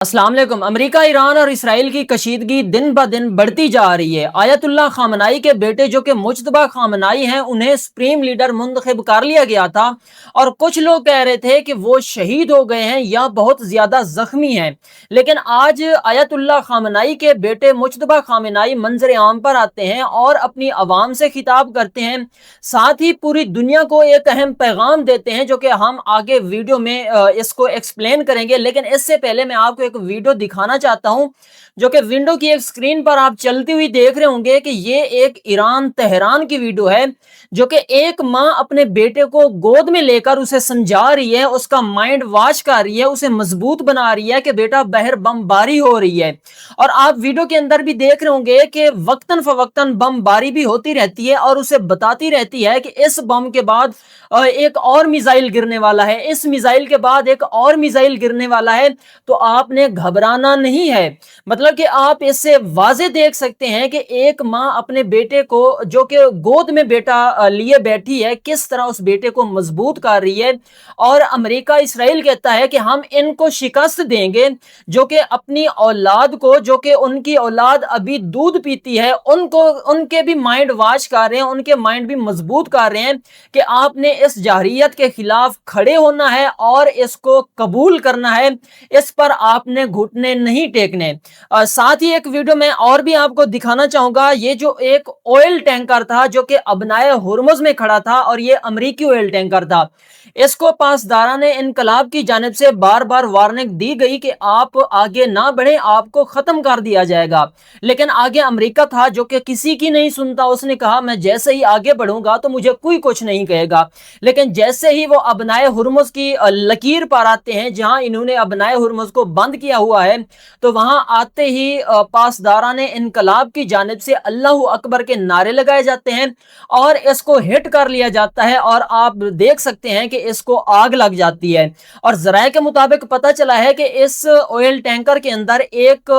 अस्सलाम वालेकुम। America, Iran और इसराइल की कशीदगी दिन ब दिन बढ़ती जा रही है। आयतुल्लाह खामनाई के बेटे जो कि मुज्तबा खामनाई हैं, उन्हें सुप्रीम लीडर मुंतखब कर लिया गया था और कुछ लोग कह रहे थे कि वो शहीद हो गए हैं या बहुत ज़्यादा ज़ख्मी हैं। लेकिन आज आयतुल्लाह खामनाई के बेटे मुज्तबा खामनाई मंजर आम पर आते हैं और अपनी आवाम से खिताब करते हैं, साथ ही पूरी दुनिया को एक अहम पैगाम देते हैं जो कि हम आगे वीडियो में इसको एक्सप्लेन करेंगे। लेकिन इससे पहले मैं आपको एक वीडियो दिखाना चाहता हूं जो कि विंडो की एक स्क्रीन पर आप चलती हुई देख रहे होंगे कि ये एक ईरान तेहरान की वीडियो है जो कि एक माँ अपने बेटे को गोद में लेकर उसे समझा रही है, उसका माइंड वॉश कर रही है, उसे मजबूत बना रही है कि बेटा बाहर बमबारी हो रही है। और आप वीडियो के अंदर भी देख रहे होंगे कि वक्तन फवक्तन बमबारी भी होती रहती है और उसे बताती रहती है कि इस बम के बाद एक और मिसाइल गिरने वाला है, इस मिसाइल के बाद एक और मिसाइल गिरने वाला है, तो आपने घबराना नहीं है। मतलब कि आप इससे वाजे देख सकते हैं कि एक माँ अपने बेटे को जो कि गोद में बेटा लिए बैठी है, किस तरह उस बेटे को मजबूत कर रही है। और अमेरिका इसराइल कहता है कि हम इनको शिकस्त देंगे, जो कि अपनी औलाद को, जो कि उनकी औलाद अभी दूध पीती है, उनको उनके भी माइंड वॉश कर रहे हैं, उनके माइंड भी मजबूत कर रहे हैं कि आपने इस जाहिरियत के खिलाफ खड़े होना है और इसको कबूल करना है, इस पर आपने घुटने नहीं टेकने। साथ ही एक वीडियो में और भी आपको दिखाना चाहूंगा, ये जो एक ऑयल टैंकर था जो कि अबनाए हुर्मुज में खड़ा था और ये अमरीकी ऑयल टैंकर था, इसको पासदारान इनकलाब की जानिब से बार बार वार्निंग दी गई कि आप आगे ना बढ़े, आपको खत्म कर दिया जाएगा। लेकिन आगे अमेरिका था जो कि किसी की नहीं सुनता, उसने कहा मैं जैसे ही आगे बढ़ूंगा तो मुझे कोई कुछ नहीं कहेगा। लेकिन जैसे ही वो अबनाए हुर्मुज की लकीर पर आते हैं, जहां इन्होंने अबनाए हुर्मुज को बंद किया हुआ है, तो वहां आते ही पासदारान इनकलाब की जानिब से अल्लाह अकबर के नारे लगाए जाते हैं और इसको हिट कर लिया जाता है और आप देख सकते हैं कि इसको आग लग जाती है। और जराये के मुताबिक पता चला है कि इस ऑयल टैंकर के अंदर एक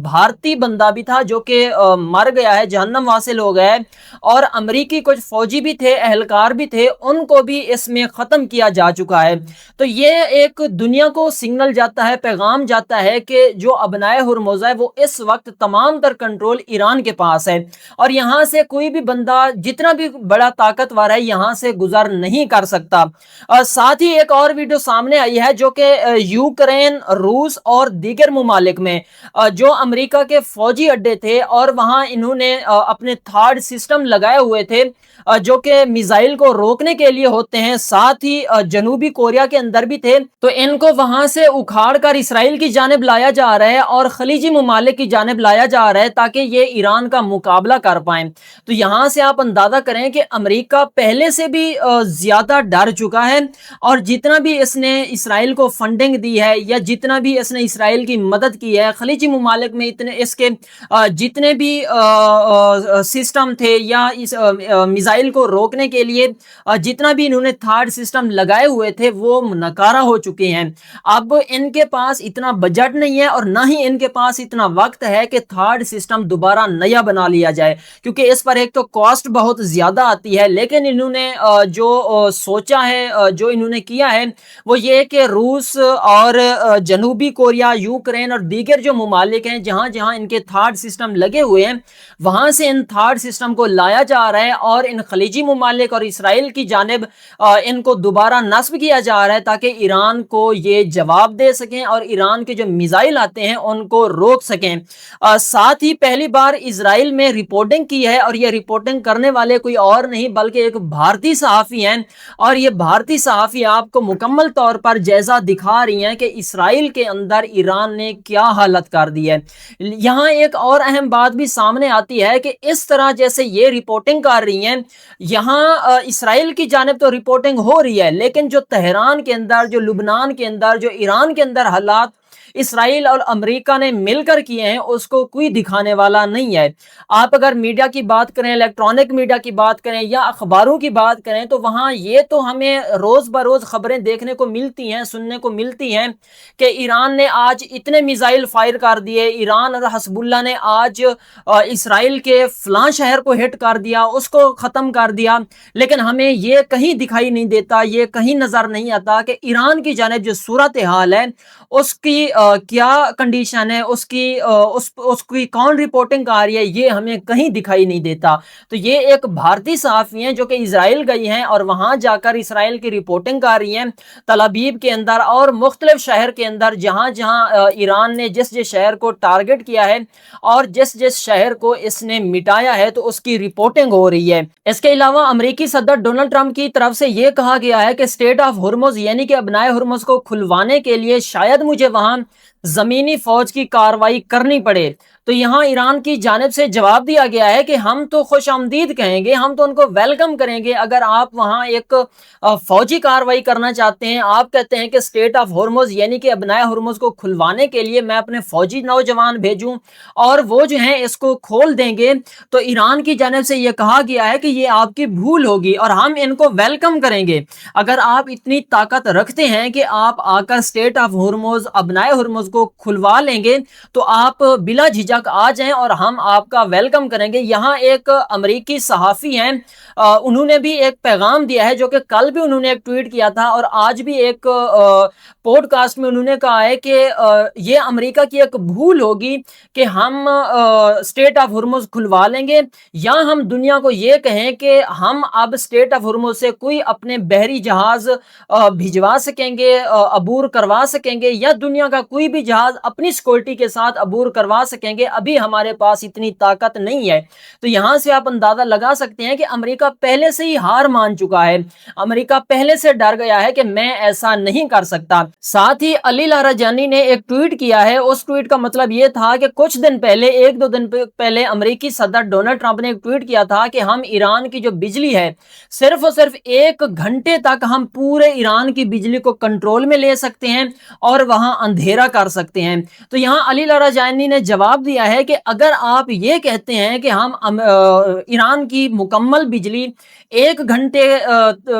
भारतीय बंदा भी था जो कि मर गया है, जहन्नम वासिल हो गया है, और अमरीकी कुछ फौजी भी थे, एहलकार भी थे, उनको भी इसमें खत्म किया जा चुका है। तो ये एक दुनिया को सिग्नल जाता है, पैगाम जाता है कि जो अबनाए हुर्मुज है वो इस वक्त तमाम तर कंट्रोल ईरान के पास है और यहां से कोई भी बंदा जितना भी बड़ा ताकतवर है यहां से गुजर नहीं कर सकता। साथ ही एक और वीडियो सामने आई है जो कि यूक्रेन, रूस और दीगर मुमालिक में जो अमेरिका के फौजी अड्डे थे और वहां इन्होंने अपने थार्ड सिस्टम लगाए हुए थे जो कि मिसाइल को रोकने के लिए होते हैं, साथ ही जनूबी कोरिया के अंदर भी थे, तो इनको वहां से उखाड़ कर इसराइल की जानिब लाया जा रहा है और खलीजी मुमालिक की जानिब लाया जा रहा है ताकि ये ईरान का मुकाबला कर पाए। तो यहां से आप अंदाजा करें कि अमेरिका पहले से भी ज्यादा डर चुका है और जितना भी इसने इसराइल को फंडिंग दी है या जितना भी इसने इसराइल की मदद की है, खलीजी मुमालिक में इतने इसके जितने भी सिस्टम थे या इस मिसाइल को रोकने के लिए जितना भी इन्होंने थर्ड सिस्टम लगाए हुए थे वो नकारा हो चुके हैं। अब इनके पास इतना बजट नहीं है और ना ही इनके पास इतना वक्त है कि थर्ड सिस्टम दोबारा नया बना लिया जाए, क्योंकि इस पर एक तो कॉस्ट बहुत ज्यादा आती है। लेकिन इन्होंने जो सोचा है, जो इन्होंने किया है वो ये कि रूस और जनूबी कोरिया, यूक्रेन और दीगर जो मुमालिक हैं जहां जहां इनके थर्ड सिस्टम लगे हुए हैं वहां से इन थर्ड सिस्टम को लाया जा रहा है और इन खलीजी मुमालिक और इसराइल की जानिब इनको दोबारा नस्ब किया जा रहा है ताकि ईरान को ये जवाब दे सकें और ईरान के जो मिसाइल आते हैं उनको रोक सकें। साथ ही पहली बार इसराइल में रिपोर्टिंग की है और ये रिपोर्टिंग करने वाले कोई और नहीं बल्कि एक भारतीय सहाफ़ी हैं और ये भारतीय सहाफ़ी आपको मुकम्मल तौर पर जायजा दिखा रही हैं कि इसराइल के अंदर ईरान ने क्या हालत कर दी है। यहाँ एक और अहम बात भी सामने आती है कि इस तरह जैसे ये रिपोर्टिंग कर रही हैं, यहाँ इसराइल की जानिब तो रिपोर्टिंग हो रही है, लेकिन जो तेहरान के अंदर, जो लुबनान के अंदर, जो ईरान के अंदर हालात इसराइल और अमेरिका ने मिलकर किए हैं उसको कोई दिखाने वाला नहीं है। आप अगर मीडिया की बात करें, इलेक्ट्रॉनिक मीडिया की बात करें या अखबारों की बात करें तो वहां ये तो हमें रोज बरोज खबरें देखने को मिलती हैं, सुनने को मिलती हैं कि ईरान ने आज इतने मिसाइल फायर कर दिए, ईरान और हस्बुल्ला ने आज इसराइल के फलां शहर को हिट कर दिया, उसको खत्म कर दिया। लेकिन हमें ये कहीं दिखाई नहीं देता, ये कहीं नजर नहीं आता कि ईरान की जानिब जो सूरत हाल है उसकी क्या कंडीशन है, उसकी कौन रिपोर्टिंग आ रही है, ये हमें कहीं दिखाई नहीं देता। तो ये एक भारतीय सहाफ़ी हैं जो कि इजराइल गई हैं और वहाँ जाकर इसराइल की रिपोर्टिंग कर रही हैं, तल अबीब के अंदर और मुख्तलिफ शहर के अंदर, जहाँ जहाँ ईरान ने जिस जिस शहर को टारगेट किया है और जिस जिस शहर को इसने मिटाया है, तो उसकी रिपोर्टिंग हो रही है। इसके अलावा अमेरिकी सदर डोनाल्ड ट्रंप की तरफ से यह कहा गया है कि स्टेट ऑफ हुर्मुज यानी कि अपनाए हुर्मुज को खुलवाने के लिए शायद मुझे वहां जमीनी फौज की कार्रवाई करनी पड़े। तो यहाँ ईरान की जानिब से जवाब दिया गया है कि हम तो खुश आमदीद कहेंगे, हम तो उनको वेलकम करेंगे अगर आप वहाँ एक फौजी कार्रवाई करना चाहते हैं। आप कहते हैं कि स्टेट ऑफ हुर्मुज यानी कि अपनाए हुर्मुज को खुलवाने के लिए मैं अपने फौजी नौजवान भेजूं और वो जो है इसको खोल देंगे, तो ईरान की जानिब से यह कहा गया है कि ये आपकी भूल होगी और हम इनको वेलकम करेंगे। अगर आप इतनी ताकत रखते हैं कि आप आकर स्टेट ऑफ हुर्मुज अपनाए हुर्मुज को खुलवा लेंगे, तो आप बिला झिझक आ जाएं और हम आपका वेलकम करेंगे। यहाँ एक अमेरिकी सहाफ़ी हैं, उन्होंने भी एक पैगाम दिया है, जो कि कल भी उन्होंने एक ट्वीट किया था और आज भी एक पॉडकास्ट में उन्होंने कहा है कि ये अमेरिका की एक भूल होगी कि हम स्टेट ऑफ हुर्मुज खुलवा लेंगे, या हम दुनिया को ये कहें कि हम अब स्टेट ऑफ हुर्मुज से कोई अपने बहरी जहाज भिजवा सकेंगे, अबूर करवा सकेंगे, या दुनिया का कोई भी जहाज अपनी सिक्योरिटी के साथ अबूर करवा सकेंगे। अभी हमारे पास इतनी ताकत नहीं है। तो यहां से आप अंदाजा लगा सकते हैं कि अमेरिका पहले से ही हार मान चुका है। अमेरिका पहले से डर गया है कि मैं ऐसा नहीं कर सकता। साथ ही अली लाराजानी ने एक ट्वीट किया है। उस ट्वीट का मतलब यह था कि कुछ दिन पहले, एक दो दिन पहले अमेरिकी सदर डोनाल्ड ट्रंप ने एक ट्वीट किया था कि हम ईरान की जो बिजली है, सिर्फ और सिर्फ 1 घंटे तक हम पूरे ईरान की बिजली को कंट्रोल में ले सकते हैं और वहां अंधेरा कर सकते हैं। तो यहां अली लाराजानी ने जवाब दिया है कि अगर आप ये कहते हैं कि हम ईरान की मुकम्मल बिजली 1 घंटे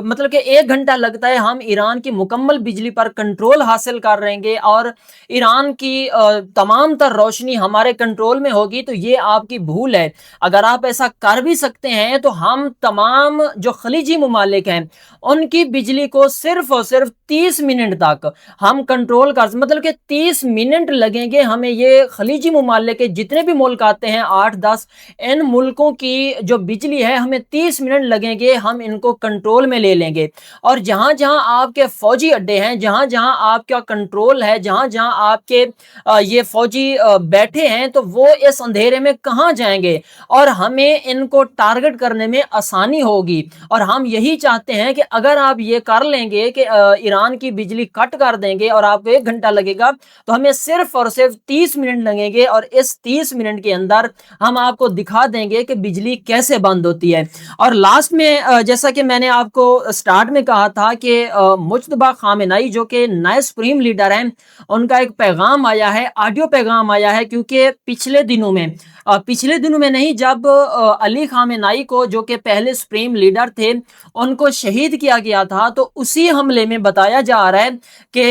मतलब कि 1 घंटा लगता है, हम ईरान की मुकम्मल बिजली पर कंट्रोल हासिल कर लेंगे और ईरान की तमाम तर रोशनी हमारे कंट्रोल में होगी, तो ये आपकी भूल है। अगर आप ऐसा कर भी सकते हैं तो हम तमाम जो खलीजी मुमालिक हैं उनकी बिजली को सिर्फ और सिर्फ 30 मिनट तक हम कंट्रोल कर, मतलब कि 30 मिनट लगेंगे हमें ये खलीजी मुमालिक के जितने भी मुल्क आते हैं 8-10, इन मुल्कों की जो बिजली है हमें 30 मिनट लगेंगे, हम इनको कंट्रोल में ले लेंगे। और जहां जहां आपके फौजी अड्डे हैं, जहां जहां आपका कंट्रोल है, जहां जहां आपके ये फौजी बैठे हैं, तो वो इस अंधेरे में कहां जाएंगे और हमें इनको टारगेट करने में आसानी होगी। और हम यही चाहते हैं कि अगर आप ये कर लेंगे कि ईरान की बिजली कट कर देंगे और आपको 1 घंटा लगेगा, तो हमें सिर्फ और सिर्फ 30 मिनट लगेंगे और इस 30 मिनट के अंदर हम आपको दिखा देंगे कि बिजली कैसे बंद होती है। और लास्ट में जैसा कि मैंने आपको स्टार्ट में कहा था कि मुज्तबा खामेनेई जो कि नए सुप्रीम लीडर हैं, उनका एक पैगाम आया है, ऑडियो पैगाम आया है, क्योंकि पिछले दिनों में नहीं, जब अली खामेनेई को, जो कि पहले सुप्रीम लीडर थे, उनको शहीद किया गया था, तो उसी हमले में बताया जा रहा है कि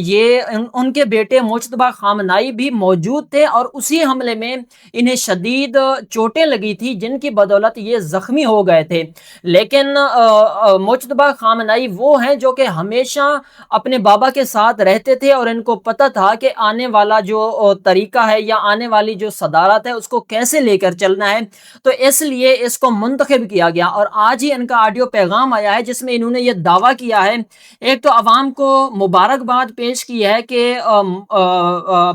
ये उनके बेटे मुज्तबा खामेनेई भी मौजूद थे और उसी हमले में इन्हें शदीद चोटें लगी थी, जिनकी बदौलत ये जख्मी हो गए थे। लेकिन मुज्तबा खामेनेई वो हैं जो कि हमेशा अपने बाबा के साथ रहते थे और इनको पता था कि आने वाला जो तरीका है या आने वाली जो सदारत है उसको कैसे लेकर चलना है, तो इसलिए इसको मुंतखब किया गया। और आज ही इनका ऑडियो पैगाम आया है जिसमें इन्होंने ये दावा किया है, एक तो अवाम को मुबारकबाद पेश की है कि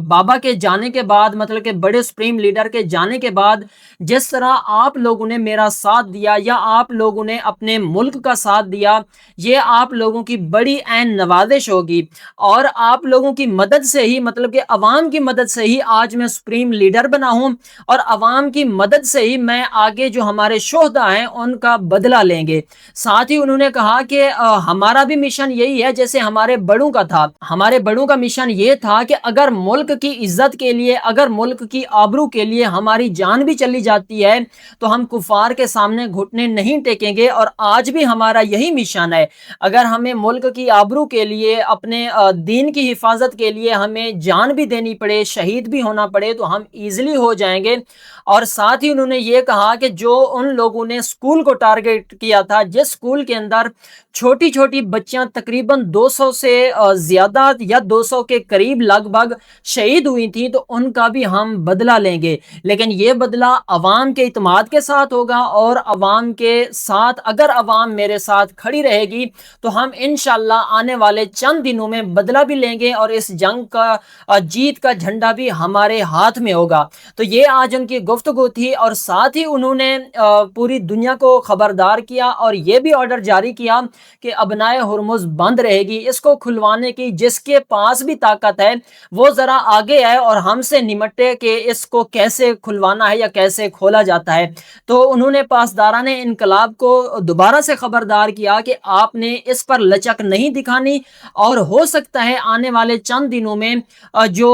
बाबा के जाने के बाद, मतलब कि बड़े सुप्रीम लीडर के जाने के बाद जिस तरह आप लोगों ने मेरा साथ दिया या आप लोगों ने अपने मुल्क का साथ दिया, ये आप लोगों की बड़ी ऐन नवाजिश होगी और आप लोगों की मदद से ही, मतलब कि अवाम की मदद से ही आज मैं सुप्रीम लीडर बना हूं और अवाम की मदद से ही मैं आगे जो हमारे शोहदा हैं उनका बदला लेंगे। साथ ही उन्होंने कहा कि हमारा भी मिशन यही है जैसे हमारे बड़ों का था। हमारे बड़ों का मिशन ये था कि अगर मुल्क की इज्जत के लिए, अगर मुल्क की आबरू के लिए हमारी जान भी चली जाती है तो हम कुफार के सामने घुटने नहीं टेकेंगे। और आज भी हमारा यही मिशन है, अगर हमें मुल्क की आबरू के लिए, अपने दीन की हिफाजत के लिए हमें जान भी देनी पड़े, शहीद भी होना पड़े, तो हम इजीली हो जाएंगे। और साथ ही उन्होंने ये कहा कि जो उन लोगों ने स्कूल को टारगेट किया था, जिस स्कूल के अंदर छोटी छोटी बच्चियां तकरीबन 200 से ज्यादा या 200 के करीब लगभग शहीद हुई थी, तो उनका भी हम बदला लेंगे। लेकिन ये बदला अवाम के इत्माद के साथ होगा, और अवाम के साथ अगर अवाम मेरे साथ खड़ी रहेगी तो हम इंशाल्लाह आने वाले चंद दिनों में बदला भी लेंगे, और इस जंग का जीत का झंडा भी हमारे हाथ में होगा। तो ये आज उनकी गुफ्तगू थी, और साथ ही उन्होंने पूरी दुनिया को खबरदार किया और ये भी ऑर्डर जारी किया कि अबनाए हुरमुज बंद रहेगी, इसको खुलवाने की जिसके पास भी ताकत है वो जरा आगे आए और हमसे निमटे कि इसको कैसे खुलवाना है या कैसे खोला जाता है। तो उन्होंने पासदारान इनकलाब को दोबारा से खबरदार किया कि आपने इस पर लचक नहीं दिखानी, और हो सकता है आने वाले चंद दिनों में जो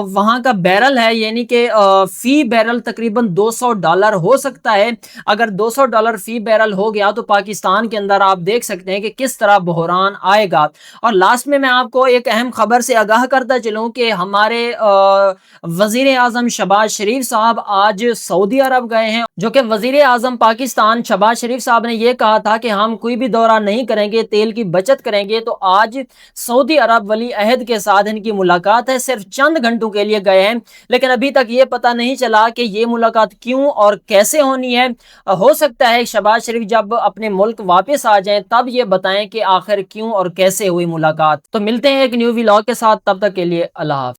वहाँ का बैरल है, यानी कि फी बैरल तकरीबन $200 हो सकता है। अगर $200 फी बैरल हो गया तो पाकिस्तान के अंदर आप देख सकते हैं कि किस तरह बहरान आएगा। और लास्ट में मैं आपको एक अहम खबर से आगाह करता चलूं कि हमारे वजीर आजम शहबाज शरीफ साहब आज सऊदी अरब गए हैं, जो कि वजीर आजम पाकिस्तान शहबाज शरीफ साहब ने यह कहा था कि हम कोई भी दौरा नहीं करेंगे, तेल की बचत करेंगे। तो आज सऊदी अरब वली अहद के साथ इनकी मुलाकात है, सिर्फ चंद घंटों के लिए गए हैं, लेकिन अभी तक ये पता नहीं चला कि ये मुलाकात क्यों और कैसे होनी है। हो सकता है शहबाज शरीफ जब अपने मुल्क वापस आ जाएं तब ये बताएं कि आखिर क्यों और कैसे हुई मुलाकात। तो मिलते हैं एक न्यू व्लॉग के साथ, तब तक के लिए अल्लाह हाफ़िज़।